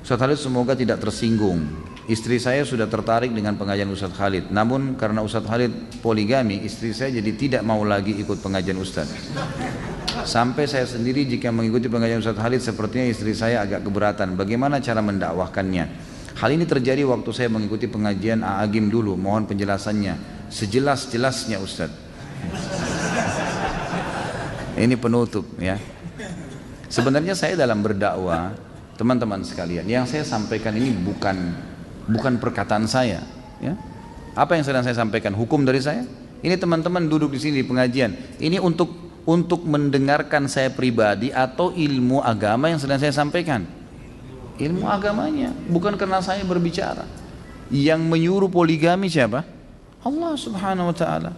Ustaz Khalid semoga tidak tersinggung. Istri saya sudah tertarik dengan pengajian Ustaz Khalid. Namun karena Ustaz Khalid poligami, istri saya jadi tidak mau lagi ikut pengajian Ustaz. Sampai saya sendiri jika mengikuti pengajian Ustaz Khalid sepertinya istri saya agak keberatan. Bagaimana cara mendakwahkannya? Hal ini terjadi waktu saya mengikuti pengajian A'agim dulu. Mohon penjelasannya. Sejelas-jelasnya Ustaz. Ini penutup ya. Sebenarnya saya dalam berdakwah, teman-teman sekalian, yang saya sampaikan ini bukan perkataan saya, ya. Apa yang sedang saya sampaikan? Hukum dari saya. Ini teman-teman duduk di sini di pengajian. Ini untuk mendengarkan saya pribadi atau ilmu agama yang sedang saya sampaikan. Ilmu agamanya, bukan karena saya berbicara. Yang menyuruh poligami siapa? Allah Subhanahu wa taala.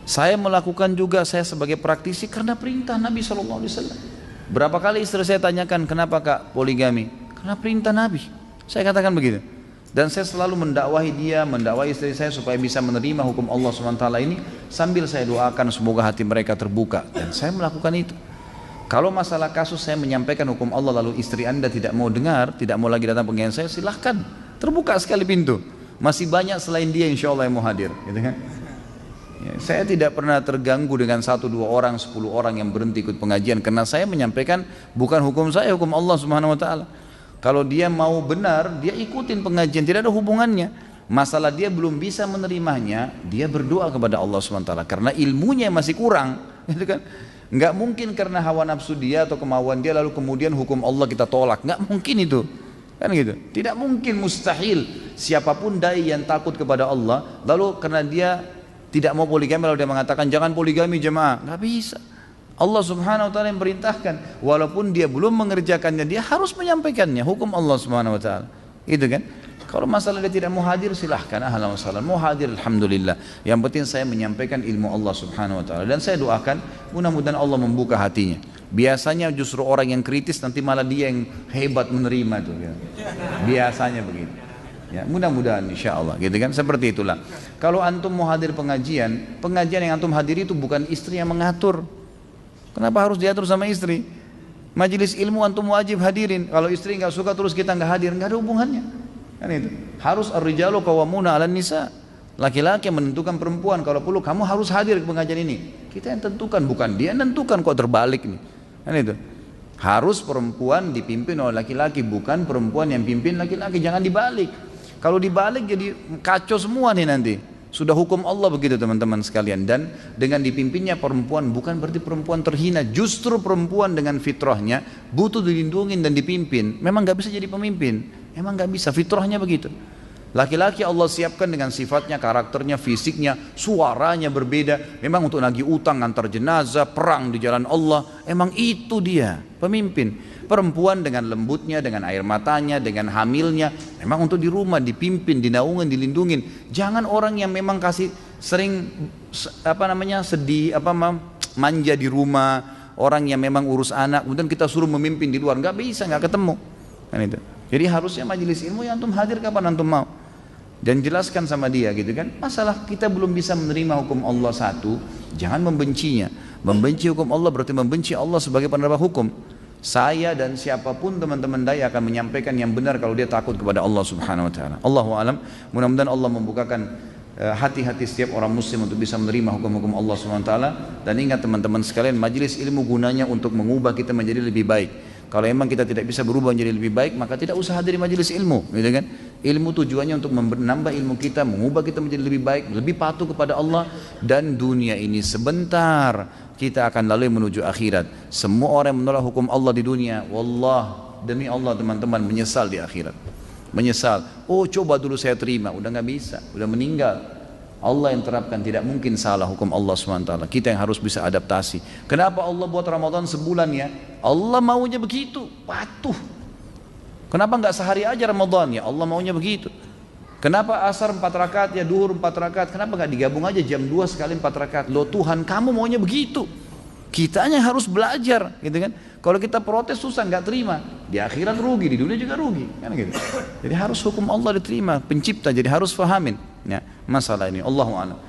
Saya melakukan juga, saya sebagai praktisi karena perintah Nabi sallallahu alaihi wasallam. Berapa kali istri saya tanyakan, kenapa kak poligami? Karena perintah Nabi. Saya katakan begitu. Dan saya selalu mendakwahi dia, mendakwahi istri saya supaya bisa menerima hukum Allah SWT ini, sambil saya doakan semoga hati mereka terbuka. Dan saya melakukan itu. Kalau masalah kasus saya menyampaikan hukum Allah lalu istri anda tidak mau dengar, tidak mau lagi datang pengajian saya, silahkan. Terbuka sekali pintu. Masih banyak selain dia insya Allah yang mau hadir. Gitu kan? Ya, saya tidak pernah terganggu dengan 1, 2 orang, 10 orang yang berhenti ikut pengajian karena saya menyampaikan bukan hukum saya, hukum Allah Subhanahu wa taala. Kalau dia mau benar, dia ikutin pengajian, tidak ada hubungannya. Masalah dia belum bisa menerimanya, dia berdoa kepada Allah Subhanahu wa taala karena ilmunya masih kurang, gitu kan? Enggak mungkin karena hawa nafsu dia atau kemauan dia lalu kemudian hukum Allah kita tolak, enggak mungkin itu. Kan gitu. Tidak mungkin, mustahil. Siapapun dai yang takut kepada Allah lalu karena dia tidak mau poligami lalu dia mengatakan jangan poligami jemaah, nggak bisa. Allah Subhanahu wa taala yang perintahkan, walaupun dia belum mengerjakannya dia harus menyampaikannya, hukum Allah Subhanahu wa taala. Itu kan? Kalau masalah dia tidak mau hadir silahkan, ahlan wa sahlan. Mau hadir alhamdulillah. Yang penting saya menyampaikan ilmu Allah Subhanahu wa taala dan saya doakan mudah-mudahan Allah membuka hatinya. Biasanya justru orang yang kritis nanti malah dia yang hebat menerima tuh ya. Biasanya begitu. Ya, mudah-mudahan insya Allah gitu kan, seperti itulah. Kalau antum mau hadir pengajian yang antum hadiri itu bukan istri yang mengatur. Kenapa harus diatur sama istri? Majelis ilmu antum wajib hadirin. Kalau istri nggak suka terus kita nggak hadir, nggak ada hubungannya. Kan itu. Harus ar-rijalu qawwamuna 'alan nisa. Laki-laki yang menentukan perempuan, kalau perlu kamu harus hadir ke pengajian ini. Kita yang tentukan, bukan dia yang tentukan, kok terbalik nih. Kan itu. Harus perempuan dipimpin oleh laki-laki, bukan perempuan yang pimpin laki-laki, jangan dibalik. Kalau dibalik jadi kacau semua nih nanti. Sudah hukum Allah begitu teman-teman sekalian. Dan dengan dipimpinnya perempuan bukan berarti perempuan terhina. Justru perempuan dengan fitrahnya butuh dilindungi dan dipimpin. Memang gak bisa jadi pemimpin. Memang gak bisa, fitrahnya begitu. Laki-laki Allah siapkan dengan sifatnya, karakternya, fisiknya, suaranya berbeda. Memang untuk nagih utang, antar jenazah, perang di jalan Allah. Emang itu dia pemimpin. Perempuan dengan lembutnya, dengan air matanya, dengan hamilnya, memang untuk di rumah dipimpin, dinaungin, dilindungin. Jangan orang yang memang kasih sering sedih, manja di rumah, orang yang memang urus anak, kemudian kita suruh memimpin di luar, nggak bisa, nggak ketemu. Kan itu. Jadi harusnya majelis ilmu yang antum hadir kapan antum mau. Dan jelaskan sama dia gitu kan. Masalah kita belum bisa menerima hukum Allah satu, jangan membencinya. Membenci hukum Allah berarti membenci Allah sebagai penerima hukum. Saya dan siapapun teman-teman dai akan menyampaikan yang benar kalau dia takut kepada Allah Subhanahu wa taala. Allahu alam. Mudah-mudahan Allah membukakan hati-hati setiap orang muslim untuk bisa menerima hukum-hukum Allah Subhanahu wa taala. Dan ingat teman-teman sekalian, majelis ilmu gunanya untuk mengubah kita menjadi lebih baik. Kalau memang kita tidak bisa berubah menjadi lebih baik, maka tidak usah hadir majelis ilmu, gitu kan? Ilmu tujuannya untuk menambah ilmu kita, mengubah kita menjadi lebih baik, lebih patuh kepada Allah. Dan dunia ini sebentar, kita akan lalui menuju akhirat. Semua orang yang menolak hukum Allah di dunia, wallah, demi Allah teman-teman, menyesal di akhirat. Menyesal, oh coba dulu saya terima, udah gak bisa, udah meninggal. Allah yang terapkan, tidak mungkin salah hukum Allah SWT. Kita yang harus bisa adaptasi. Kenapa Allah buat Ramadan sebulan ya? Allah maunya begitu, patuh. Kenapa nggak sehari aja Ramadan ya? Allah maunya begitu. Kenapa asar 4 rakaat ya, duhur 4 rakaat? Kenapa nggak digabung aja jam 2 sekali 4 rakaat? Loh Tuhan, kamu maunya begitu. Kitanya harus belajar, gitu kan? Kalau kita protes susah, nggak terima. Di akhirat rugi, di dunia juga rugi, kan gitu. Jadi harus hukum Allah diterima, pencipta. Jadi harus fahamin ya masalah ini. Allahu a'lam.